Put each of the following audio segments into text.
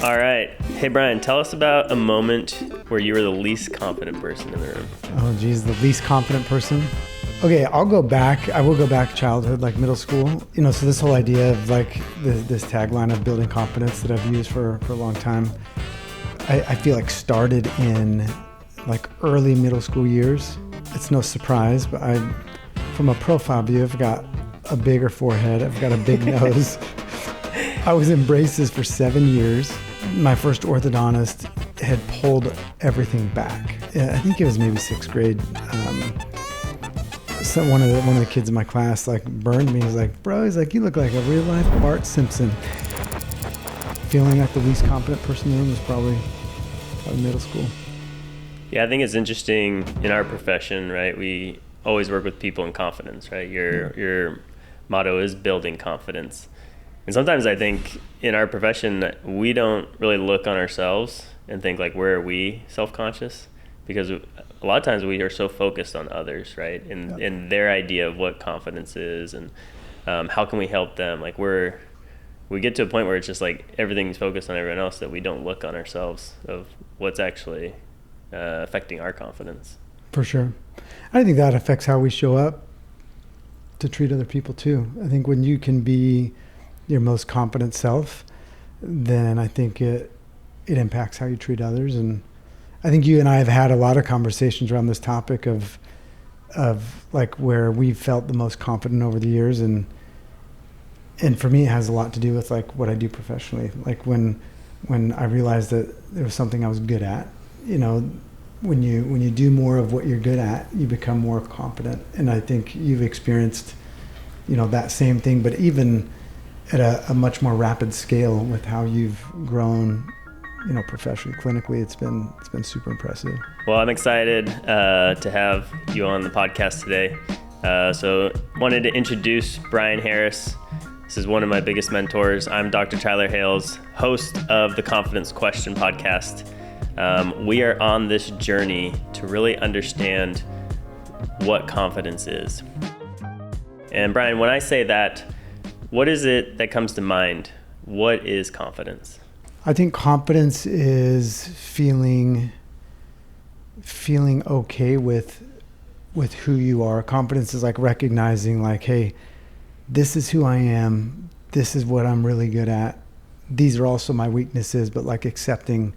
All right. Hey, Brian, tell us about a moment where you were the least confident person in the room. Oh, geez, the least confident person. Okay, I will go back to childhood, like middle school. So this whole idea of like this tagline of building confidence that I've used for a long time, I feel like started in like early middle school years. It's no surprise, but from a profile view, I've got a bigger forehead. I've got a big nose. I was in braces for 7 years. My first orthodontist had pulled everything back. I think it was maybe 6th grade. So one of the kids in my class like burned me. He's like, bro, you look like a real life Bart Simpson. Feeling like the least confident person in the room was probably middle school. Yeah, I think it's interesting in our profession, right? We always work with people in confidence, right? Your motto is building confidence. And sometimes I think in our profession, we don't really look on ourselves and think like, where are we self-conscious? Because a lot of times we are so focused on others, right? And their idea of what confidence is and how can we help them? Like we get to a point where it's just like everything's focused on everyone else that we don't look on ourselves of what's actually affecting our confidence. For sure. I think that affects how we show up to treat other people too. I think when you can be your most confident self, then I think it impacts how you treat others. And I think you and I have had a lot of conversations around this topic of like where we've felt the most confident over the years. And for me, it has a lot to do with like what I do professionally. Like when I realized that there was something I was good at, when you do more of what you're good at, you become more confident. And I think you've experienced, that same thing, but even at a much more rapid scale with how you've grown, professionally, clinically. It's been super impressive. Well, I'm excited to have you on the podcast today. So wanted to introduce Brian Harris. This is one of my biggest mentors. I'm Dr. Tyler Hales, host of the Confidence Question podcast. We are on this journey to really understand what confidence is. And Brian, when I say that, what is it that comes to mind? What is confidence? I think confidence is feeling okay with who you are. Confidence is like recognizing like, hey, this is who I am. This is what I'm really good at. These are also my weaknesses, but like accepting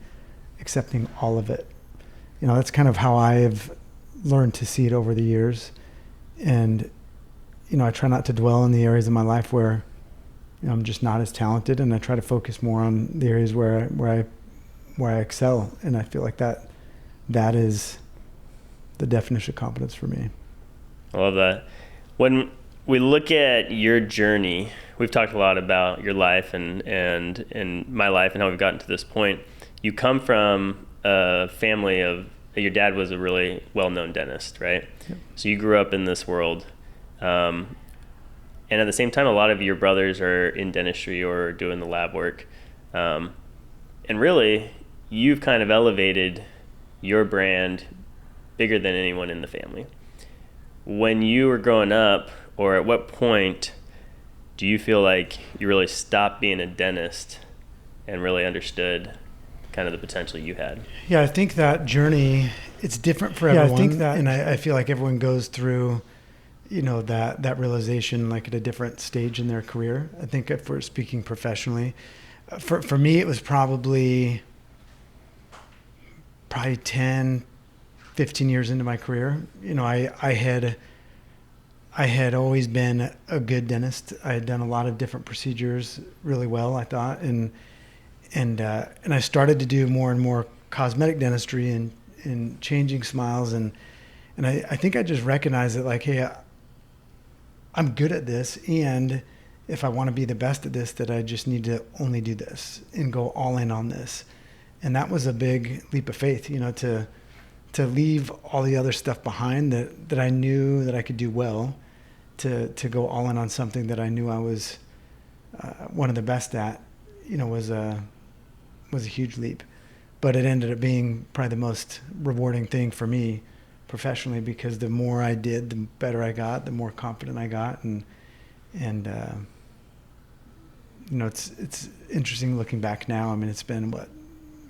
all of it. That's kind of how I've learned to see it over the years. And, I try not to dwell in the areas of my life where I'm just not as talented, and I try to focus more on the areas where I excel. And I feel like that is the definition of confidence for me. I love that. When we look at your journey, we've talked a lot about your life and my life and how we've gotten to this point. You come from a family of, your dad was a really well-known dentist, right? Yep. So you grew up in this world. And at the same time, a lot of your brothers are in dentistry or doing the lab work. And really, you've kind of elevated your brand bigger than anyone in the family. When you were growing up, or at what point do you feel like you really stopped being a dentist and really understood kind of the potential you had? Yeah, I think that journey, it's different for everyone. I think that, and I feel like everyone goes through that realization like at a different stage in their career. I think if we're speaking professionally, for me, it was probably 10, 15 years into my career. I had always been a good dentist. I had done a lot of different procedures really well, I thought. And I started to do more and more cosmetic dentistry and changing smiles. And I think I just recognized that like, hey, I'm good at this, and if I want to be the best at this, that I just need to only do this and go all in on this. And that was a big leap of faith, to leave all the other stuff behind that I knew that I could do well, to go all in on something that I knew I was one of the best at, was a huge leap. But it ended up being probably the most rewarding thing for me professionally, because the more I did, the better I got, the more confident I got, and it's interesting looking back now. I mean, it's been what,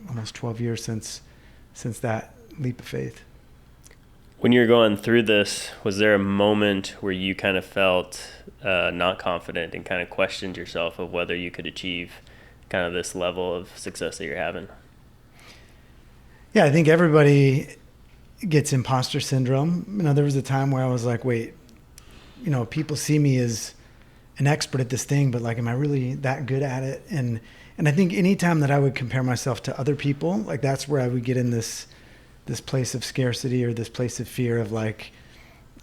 almost 12 years since that leap of faith. When you were going through this, was there a moment where you kind of felt not confident and kind of questioned yourself of whether you could achieve kind of this level of success that you're having? Yeah, I think everybody gets imposter syndrome. There was a time where I was like, wait, people see me as an expert at this thing, but like, am I really that good at it? And I think anytime that I would compare myself to other people, like that's where I would get in this place of scarcity or this place of fear of like,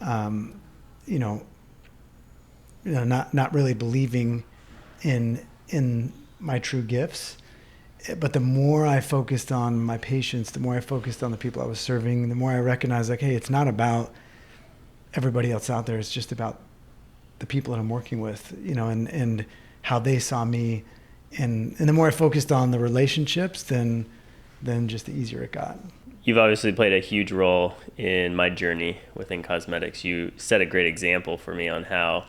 not really believing in my true gifts. But the more I focused on my patients, the more I focused on the people I was serving, the more I recognized like, hey, it's not about everybody else out there. It's just about the people that I'm working with, and how they saw me. And the more I focused on the relationships, then just the easier it got. You've obviously played a huge role in my journey within cosmetics. You set a great example for me on how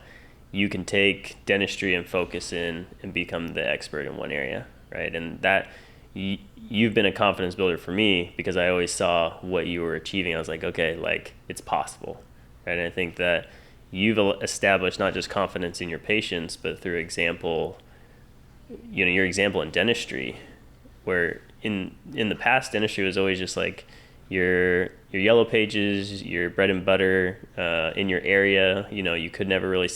you can take dentistry and focus in and become the expert in one area, right? And that you've been a confidence builder for me because I always saw what you were achieving. I was like, okay, like it's possible, right? And I think that you've established not just confidence in your patients, but through example, your example in dentistry, where in the past, dentistry was always just like your yellow pages, your bread and butter in your area. You could never really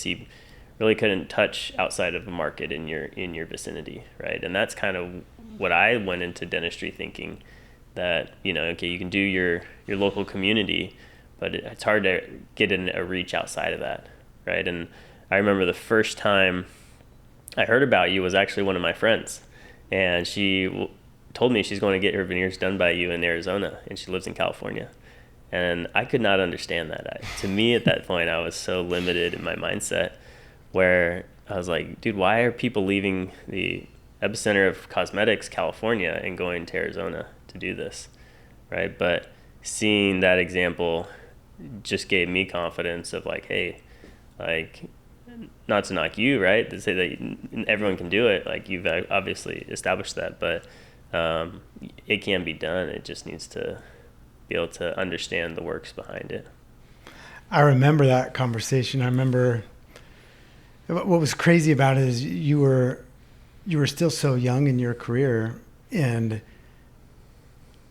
couldn't touch outside of a market in your vicinity, right? And that's kind of what I went into dentistry thinking, that okay, you can do your local community, but it's hard to get a reach outside of that, right? And I remember the first time I heard about you was actually one of my friends, and she told me she's going to get her veneers done by you in Arizona, and she lives in California. And I could not understand that. To me, at that point, I was so limited in my mindset, where I was like, dude, why are people leaving the epicenter of cosmetics, California, and going to Arizona to do this, right? But seeing that example just gave me confidence of like, hey, like, not to knock you, right? To say that everyone can do it. Like, you've obviously established that, but it can be done. It just needs to be able to understand the works behind it. I remember that conversation. I remember what was crazy about it is you were still so young in your career, and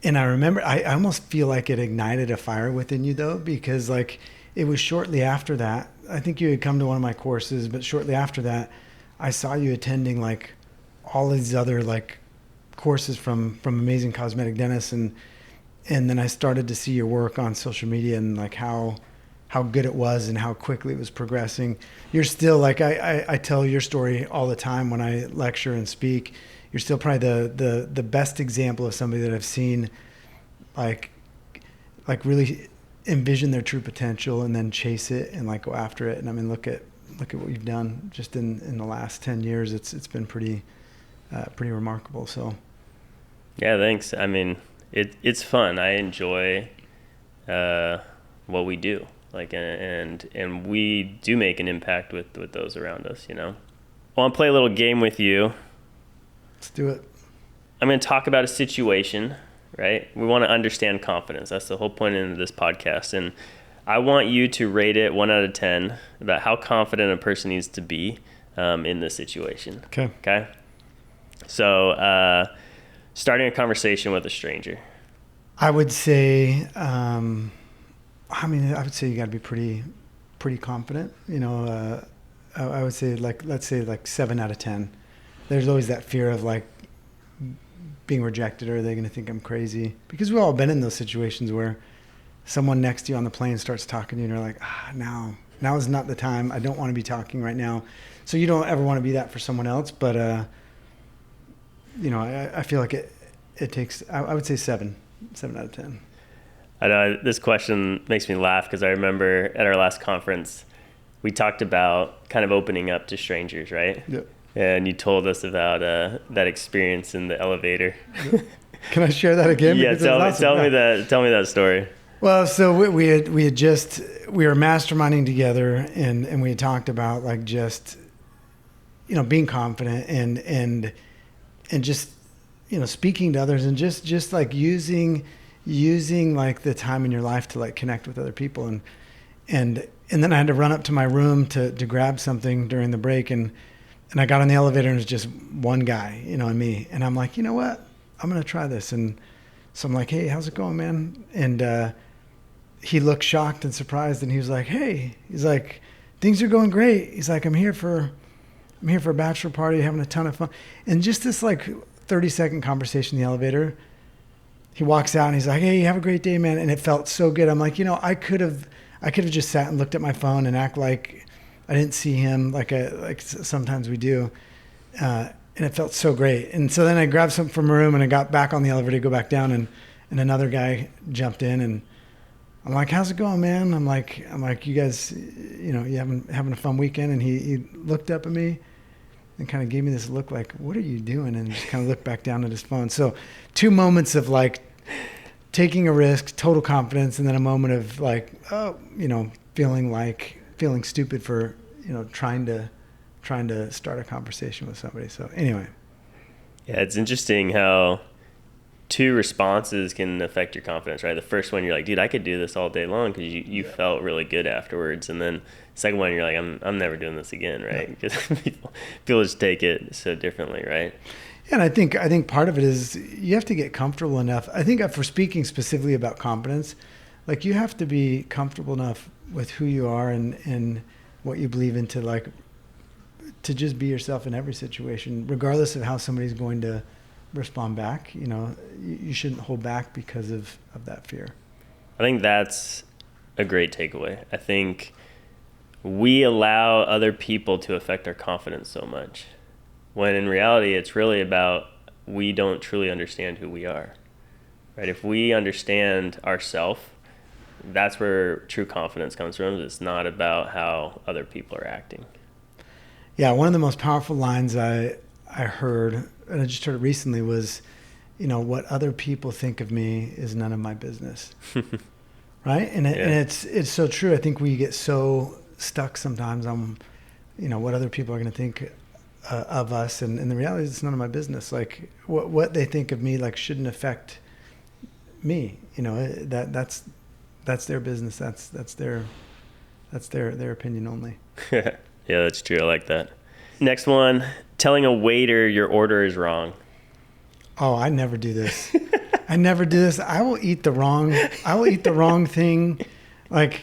I remember I almost feel like it ignited a fire within you though, because like it was shortly after that. I think you had come to one of my courses, but shortly after that, I saw you attending like all these other like courses from amazing cosmetic dentists, and then I started to see your work on social media and like how good it was and how quickly it was progressing. You're still like, I tell your story all the time when I lecture and speak. You're still probably the best example of somebody that I've seen like really envision their true potential and then chase it and like go after it. And I mean, look at what you've done just in the last 10 years. It's been pretty remarkable. So yeah, thanks. I mean, it's fun. I enjoy what we do. Like, and we do make an impact with those around us, I want to play a little game with you. Let's do it. I'm going to talk about a situation, right? We want to understand confidence. That's the whole point of this podcast. And I want you to rate it 1 out of 10 about how confident a person needs to be in this situation. Okay? So, starting a conversation with a stranger. I would say, I would say you got to be pretty confident. I would say let's say 7 out of 10. There's always that fear of like being rejected, or are they going to think I'm crazy? Because we've all been in those situations where someone next to you on the plane starts talking to you and you're like, now is not the time. I don't want to be talking right now. So you don't ever want to be that for someone else. But, I feel like it takes, I would say 7 out of 10. I know this question makes me laugh because I remember at our last conference, we talked about kind of opening up to strangers, right? Yep. And you told us about that experience in the elevator. Can I share that again? Yeah, tell me that story. Well, so we were masterminding together, and we had talked about like just being confident and just, speaking to others and just like using like the time in your life to like connect with other people. And then I had to run up to my room to grab something during the break. And I got on the elevator and it was just one guy, and me. And I'm like, you know what? I'm going to try this. And so I'm like, hey, how's it going, man? And he looked shocked and surprised. And he was like, hey, he's like, things are going great. He's like, I'm here for a bachelor party, having a ton of fun. And just this like 30-second conversation in the elevator, he walks out and he's like, hey, have a great day, man. And it felt so good. I'm like, I could have just sat and looked at my phone and act like I didn't see him like sometimes we do. And it felt so great. And so then I grabbed something from a room and I got back on the elevator to go back down, and another guy jumped in and I'm like, how's it going, man? I'm like, you guys, you having a fun weekend? And he looked up at me and kind of gave me this look like, what are you doing? And just kind of looked back down at his phone. So 2 moments of like taking a risk, total confidence, and then a moment of like, feeling stupid for, trying to start a conversation with somebody. So anyway. Yeah, it's interesting how 2 responses can affect your confidence, right? The first one, you're like, dude, I could do this all day long because you felt really good afterwards. And then the second one, you're like, I'm never doing this again, right? Because people just take it so differently, right? And I think part of it is you have to get comfortable enough. I think for speaking specifically about confidence, like you have to be comfortable enough with who you are and what you believe in to just be yourself in every situation, regardless of how somebody's going to respond back. You shouldn't hold back because of that fear. I think that's a great takeaway. I think we allow other people to affect our confidence so much, when in reality it's really about we don't truly understand who we are, right? If we understand ourselves, that's where true confidence comes from. It's not about how other people are acting. Yeah, one of the most powerful lines I heard, and I just heard it recently, was, what other people think of me is none of my business. Right? And it's so true. I think we get so stuck sometimes on, what other people are going to think of us. And the reality is it's none of my business. Like what they think of me, like, shouldn't affect me. That's their business. That's their opinion only. Yeah, that's true. I like that. Next one, telling a waiter your order is wrong. Oh, I never do this. I never do this. I will eat the wrong thing. Like,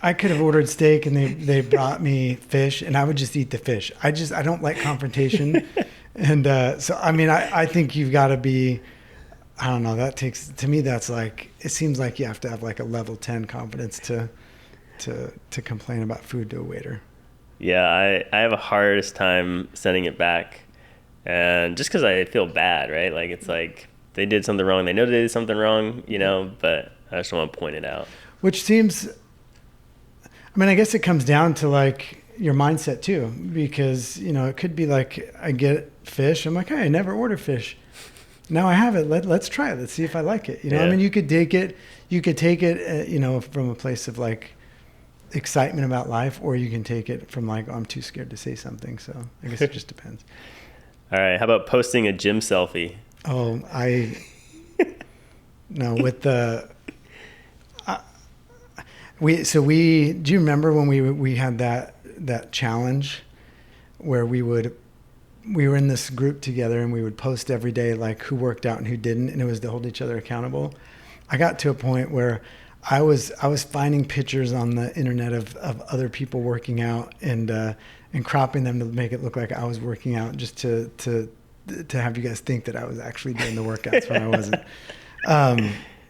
I could have ordered steak and they brought me fish and I would just eat the fish. I don't like confrontation. And so, I mean, I think you've got to be, I don't know, to me, that's like, it seems like you have to have like a level 10 confidence to complain about food to a waiter. Yeah, I have a hardest time sending it back. And just because I feel bad, right? Like, it's like they did something wrong. They know they did something wrong, but I just want to point it out. Which seems, I mean, I guess it comes down to like your mindset too, because, it could be like, I get fish. I'm like, hey, I never order fish. Now I have it. Let's try it. Let's see if I like it. Yeah. I mean, you could take it, from a place of like excitement about life, or you can take it from like, I'm too scared to say something. So I guess it just depends. All right. How about posting a gym selfie? Oh, no, with the, do you remember when we had that challenge where we were in this group together and we would post every day, like who worked out and who didn't. And it was to hold each other accountable. I got to a point where I was finding pictures on the internet of other people working out and cropping them to make it look like I was working out, just to have you guys think that I was actually doing the workouts when I wasn't.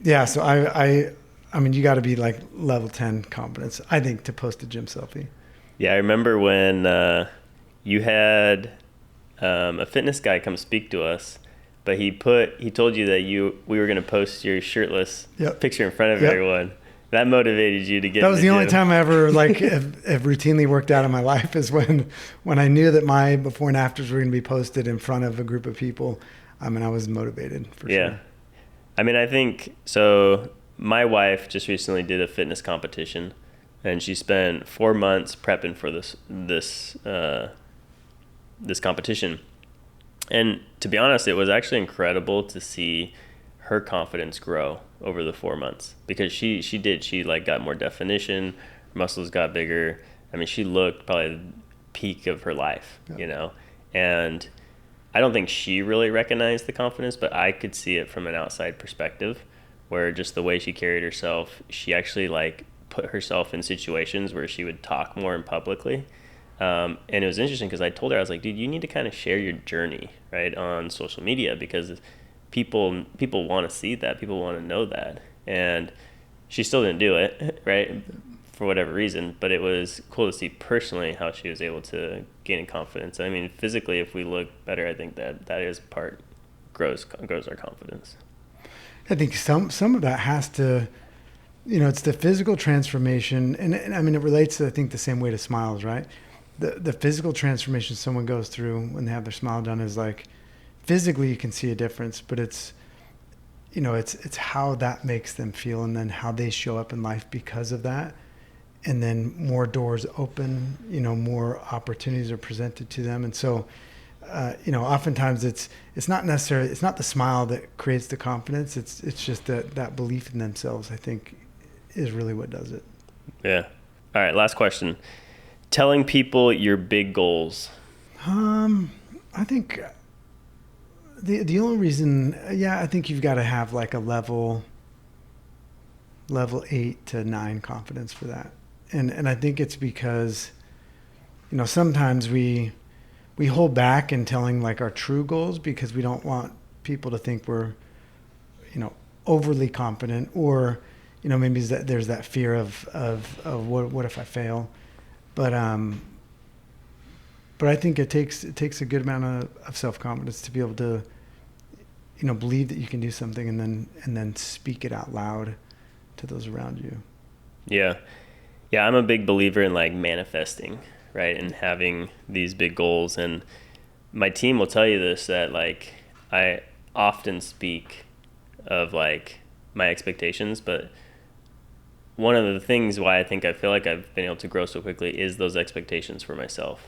Yeah. So I mean, you got to be like level 10 confidence, I think, to post a gym selfie. Yeah. I remember when you had a fitness guy come speak to us, but he told you that we were going to post your shirtless picture in front of everyone. That motivated you to get. That was the only time I ever have routinely worked out in my life, is when I knew that my before and afters were going to be posted in front of a group of people. I mean, I was motivated for sure. Yeah. I mean, I think so. My wife just recently did a fitness competition, and she spent 4 months prepping for this this competition. And to be honest, it was actually incredible to see her confidence grow over the 4 months, because she like got more definition, her muscles got bigger. I mean, she looked probably the peak of her life, and I don't think she really recognized the confidence, but I could see it from an outside perspective, where just the way she carried herself, she actually like put herself in situations where she would talk more in publicly. And it was interesting because I told her, I was like, dude, you need to kind of share your journey, right, on social media, because people want to see that, people want to know that. And she still didn't do it, right, for whatever reason, but it was cool to see personally how she was able to gain in confidence. I mean, physically, if we look better, I think that is part grows our confidence. I think some of that has to, it's the physical transformation, and I mean, it relates to, I think, the same way to smiles, right? The physical transformation someone goes through when they have their smile done is like, physically you can see a difference, but it's how that makes them feel, and then how they show up in life because of that. And then more doors open, more opportunities are presented to them. And so, oftentimes it's not the smile that creates the confidence. It's just that belief in themselves, I think, is really what does it. Yeah. All right. Last question. Telling people your big goals. I think the only reason, I think you've got to have like a level 8 to 9 confidence for that. And I think it's because, sometimes we hold back in telling like our true goals because we don't want people to think we're, overly confident, or, maybe there's that fear of what if I fail? But I think it takes a good amount of self-confidence to be able to, believe that you can do something and then speak it out loud to those around you. Yeah. Yeah, I'm a big believer in like manifesting, right? And having these big goals. And my team will tell you this, that like I often speak of like my expectations, but one of the things why I think I feel like I've been able to grow so quickly is those expectations for myself.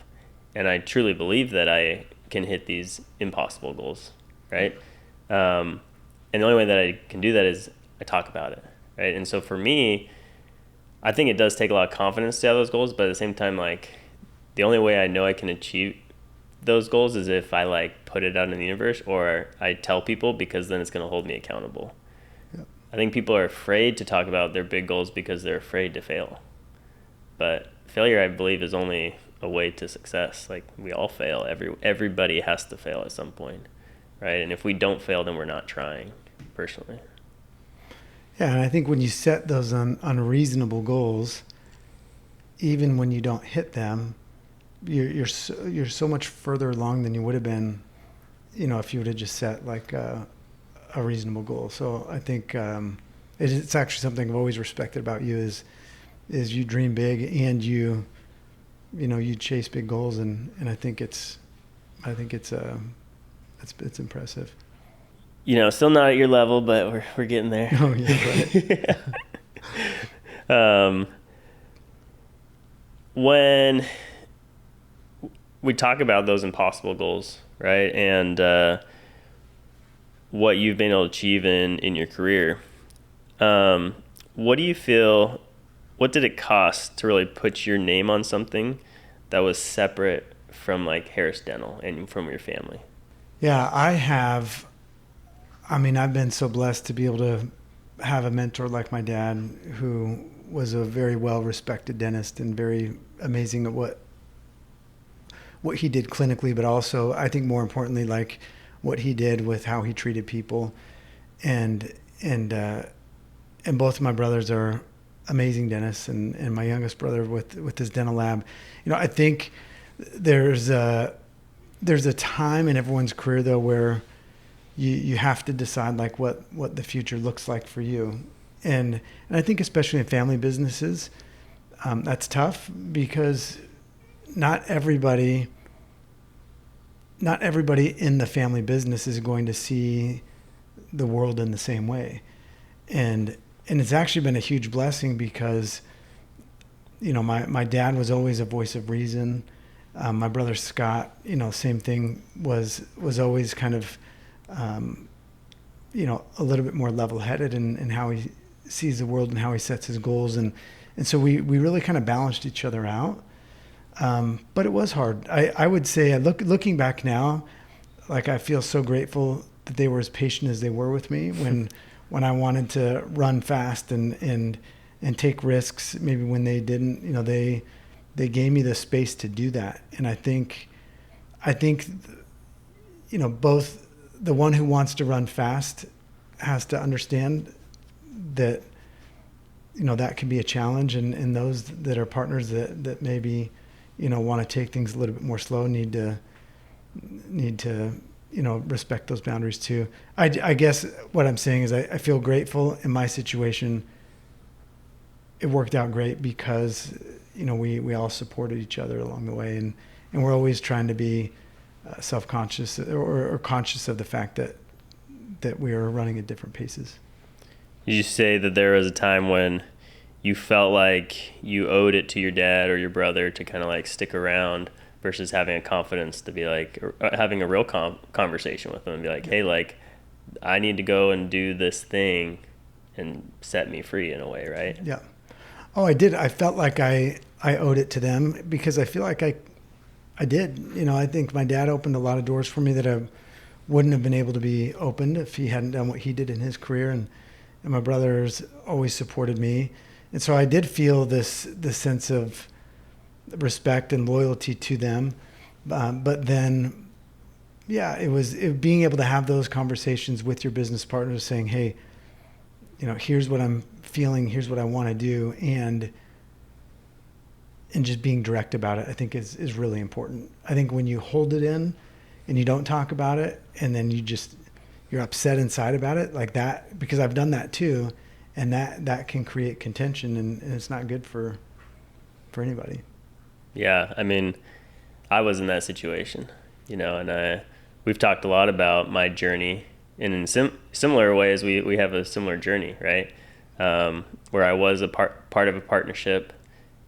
And I truly believe that I can hit these impossible goals, right? And the only way that I can do that is I talk about it, right? And so for me, I think it does take a lot of confidence to have those goals, but at the same time, like the only way I know I can achieve those goals is if I like put it out in the universe, or I tell people, because then it's going to hold me accountable. Yep. I think people are afraid to talk about their big goals because they're afraid to fail. But failure, I believe, is only a way to success. Like we all fail. Everybody has to fail at some point, right? And if we don't fail, then we're not trying, personally. Yeah, and I think when you set those unreasonable goals, even when you don't hit them, you're so much further along than you would have been, if you would have just set like a reasonable goal. So I think it's actually something I've always respected about you is you dream big, and you chase big goals, and I think it's impressive. Still not at your level, but we're getting there. Oh yeah, right. When we talk about those impossible goals, right, and what you've been able to achieve in your career, what do you feel? What did it cost to really put your name on something that was separate from like Harris Dental and from your family? Yeah, I've been so blessed to be able to have a mentor like my dad, who was a very well-respected dentist and very amazing at what he did clinically, but also I think more importantly, like what he did with how he treated people. And both of my brothers are amazing dentists, and my youngest brother with his dental lab. I think there's a time in everyone's career though where you have to decide like what the future looks like for you. And I think especially in family businesses, that's tough, because not everybody in the family business is going to see the world in the same way. And it's actually been a huge blessing because, my dad was always a voice of reason. My brother Scott, same thing, was always kind of, a little bit more level-headed in how he sees the world and how he sets his goals. And so we really kind of balanced each other out. But it was hard. I would say, looking back now, like, I feel so grateful that they were as patient as they were with me when I wanted to run fast and take risks, maybe when they didn't. They gave me the space to do that. And I think both the one who wants to run fast has to understand that that can be a challenge, and those that are partners that maybe want to take things a little bit more slow need to respect those boundaries too. I guess what I'm saying is I feel grateful in my situation. It worked out great because we all supported each other along the way, and we're always trying to be self-conscious or conscious of the fact that we are running at different paces. Did you say that there was a time when you felt like you owed it to your dad or your brother to kind of like stick around versus having a confidence to be like, having a real conversation with them and be like, hey, like, I need to go and do this thing and set me free in a way, right? Yeah. Oh, I did. I felt like I owed it to them because I feel like I did. I think my dad opened a lot of doors for me that I wouldn't have been able to be opened if he hadn't done what he did in his career. And my brothers always supported me. And so I did feel this sense of respect and loyalty to them. But then, yeah, it was being able to have those conversations with your business partners saying, hey, here's what I'm feeling, here's what I want to do. And just being direct about it, I think is really important. I think when you hold it in and you don't talk about it, and then you're upset inside about it like that, because I've done that too. And that can create contention, and it's not good for anybody. Yeah, I mean, I was in that situation, and we've talked a lot about my journey, and in similar ways, we have a similar journey, right? Where I was a part of a partnership,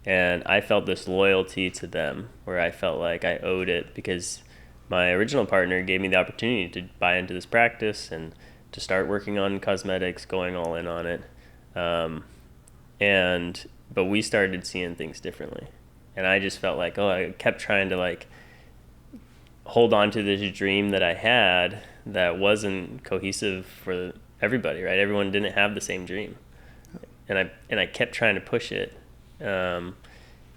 and I felt this loyalty to them, where I felt like I owed it because my original partner gave me the opportunity to buy into this practice and to start working on cosmetics, going all in on it. But we started seeing things differently. And I just felt like, I kept trying to like hold on to this dream that I had that wasn't cohesive for everybody, right? Everyone didn't have the same dream. And I kept trying to push it. And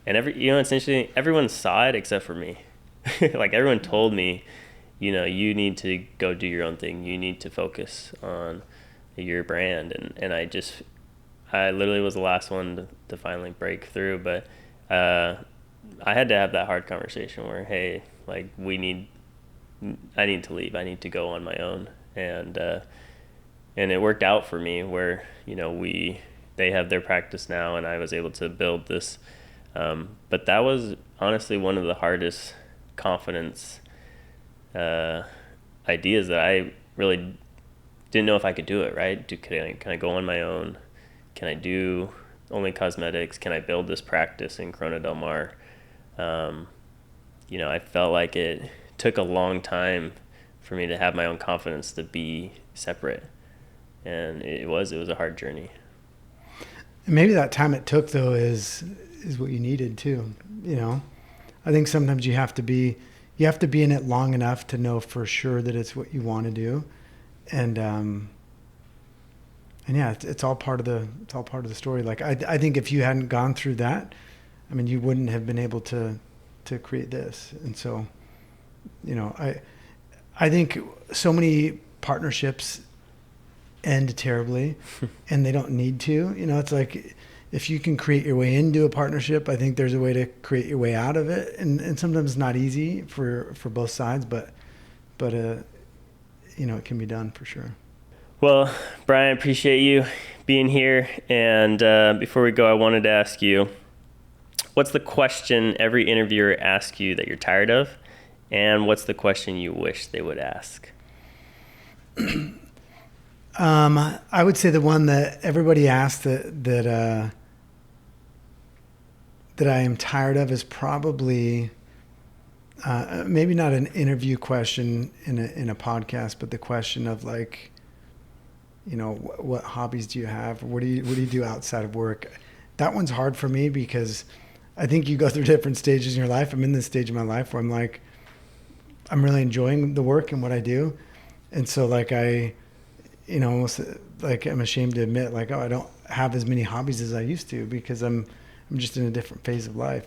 it's interesting, everyone saw it except for me. Like, everyone told me, you need to go do your own thing. You need to focus on your brand. And I literally was the last one to finally break through. But I had to have that hard conversation where, hey, like, I need to leave. I need to go on my own. And it worked out for me where, they have their practice now, and I was able to build this. But that was honestly one of the hardest confidence ideas that I really didn't know if I could do it, right? Can I go on my own? Can I do only cosmetics? Can I build this practice in Corona Del Mar? I felt like it took a long time for me to have my own confidence to be separate. And it was a hard journey. And maybe that time it took, though, is what you needed too. I think sometimes you have to be in it long enough to know for sure that it's what you want to do. And yeah, it's all part of the story. Like, I think if you hadn't gone through that, I mean, you wouldn't have been able to create this. And so, I think so many partnerships end terribly and they don't need to. It's like, if you can create your way into a partnership, I think there's a way to create your way out of it. And sometimes it's not easy for both sides, but it can be done for sure. Well, Brian, appreciate you being here. And before we go, I wanted to ask you, what's the question every interviewer asks you that you're tired of? And what's the question you wish they would ask? I would say the one that everybody asks that I am tired of is probably maybe not an interview question in a podcast, but the question of like, what hobbies do you have? What do you do outside of work? That one's hard for me because I think you go through different stages in your life. I'm in this stage of my life where I'm like, I'm really enjoying the work and what I do. And so like almost like I'm ashamed to admit like, I don't have as many hobbies as I used to because I'm just in a different phase of life.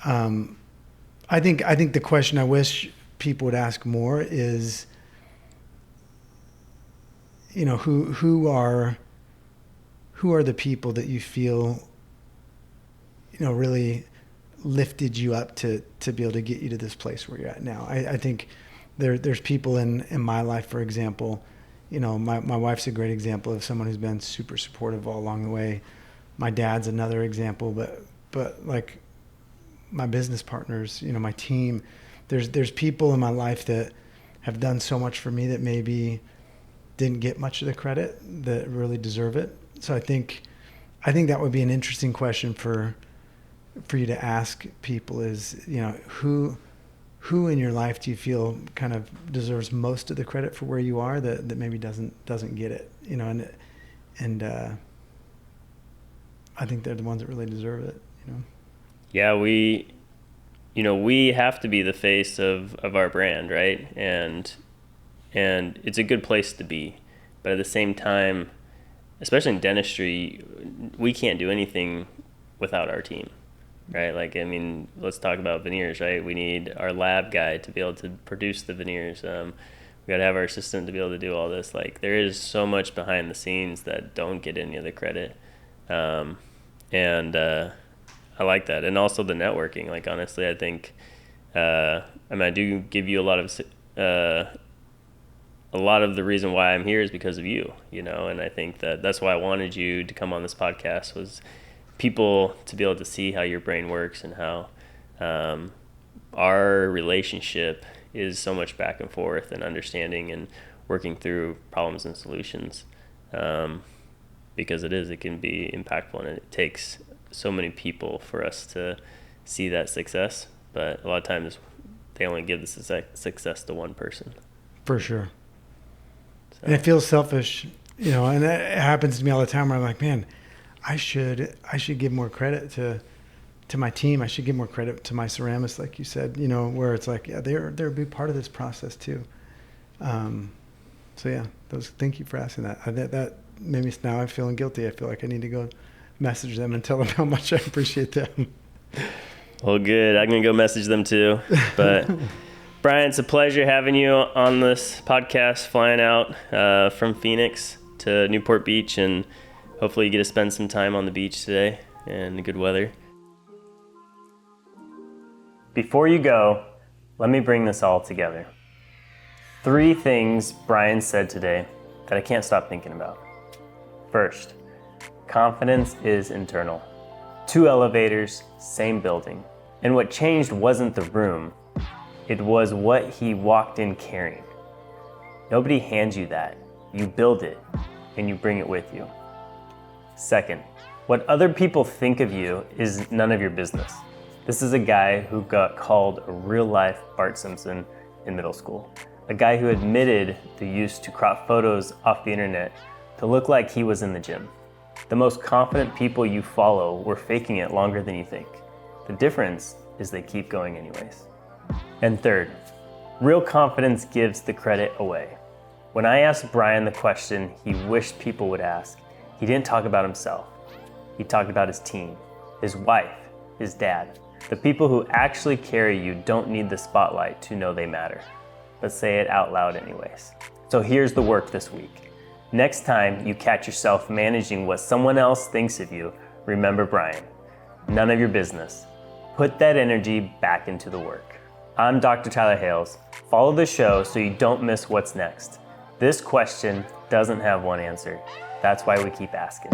I think the question I wish people would ask more is, who are the people that you feel, really lifted you up to be able to get you to this place where you're at now. I think there's people in my life, for example, my wife's a great example of someone who's been super supportive all along the way. My dad's another example, but like my business partners, my team, there's people in my life that have done so much for me that maybe didn't get much of the credit that really deserve it. So I think that would be an interesting question for you to ask people is, who in your life do you feel kind of deserves most of the credit for where you are that maybe doesn't get it, and I think they're the ones that really deserve it, Yeah, we have to be the face of our brand, right? And it's a good place to be. But at the same time, especially in dentistry, we can't do anything without our team, right? Like, I mean, let's talk about veneers, right? We need our lab guy to be able to produce the veneers. We got to have our assistant to be able to do all this. Like, there is so much behind the scenes that don't get any of the credit. I like that. And also the networking. Like, honestly, I think, I do give you a lot of the reason why I'm here is because of you, and I think that's why I wanted you to come on this podcast, was people to be able to see how your brain works and how our relationship is so much back and forth and understanding and working through problems and solutions, because it can be impactful, and it takes so many people for us to see that success, but a lot of times they only give the success to one person. For sure. So. And it feels selfish, and it happens to me all the time where I'm like, man, I should give more credit to my team. I should give more credit to my ceramists, like you said, where it's like, yeah, they're a big part of this process too. So yeah, thank you for asking that. That made me, now I'm feeling guilty. I feel like I need to go message them and tell them how much I appreciate them. Well, good. I'm going to go message them too. But Brian, it's a pleasure having you on this podcast, flying out from Phoenix to Newport Beach, and hopefully you get to spend some time on the beach today in the good weather. Before you go, let me bring this all together. 3 things Brian said today that I can't stop thinking about. First, confidence is internal. 2 elevators, same building. And what changed wasn't the room, it was what he walked in carrying. Nobody hands you that. You build it, and you bring it with you. Second, what other people think of you is none of your business. This is a guy who got called a real-life Bart Simpson in middle school. A guy who admitted the use to crop photos off the internet to look like he was in the gym. The most confident people you follow were faking it longer than you think. The difference is they keep going anyways. And third, real confidence gives the credit away. When I asked Brian the question he wished people would ask, he didn't talk about himself. He talked about his team, his wife, his dad. The people who actually carry you don't need the spotlight to know they matter, but say it out loud anyways. So here's the work this week. Next time you catch yourself managing what someone else thinks of you, remember Brian. None of your business. Put that energy back into the work. I'm Dr. Tyler Hales. Follow the show so you don't miss what's next. This question doesn't have one answer. That's why we keep asking.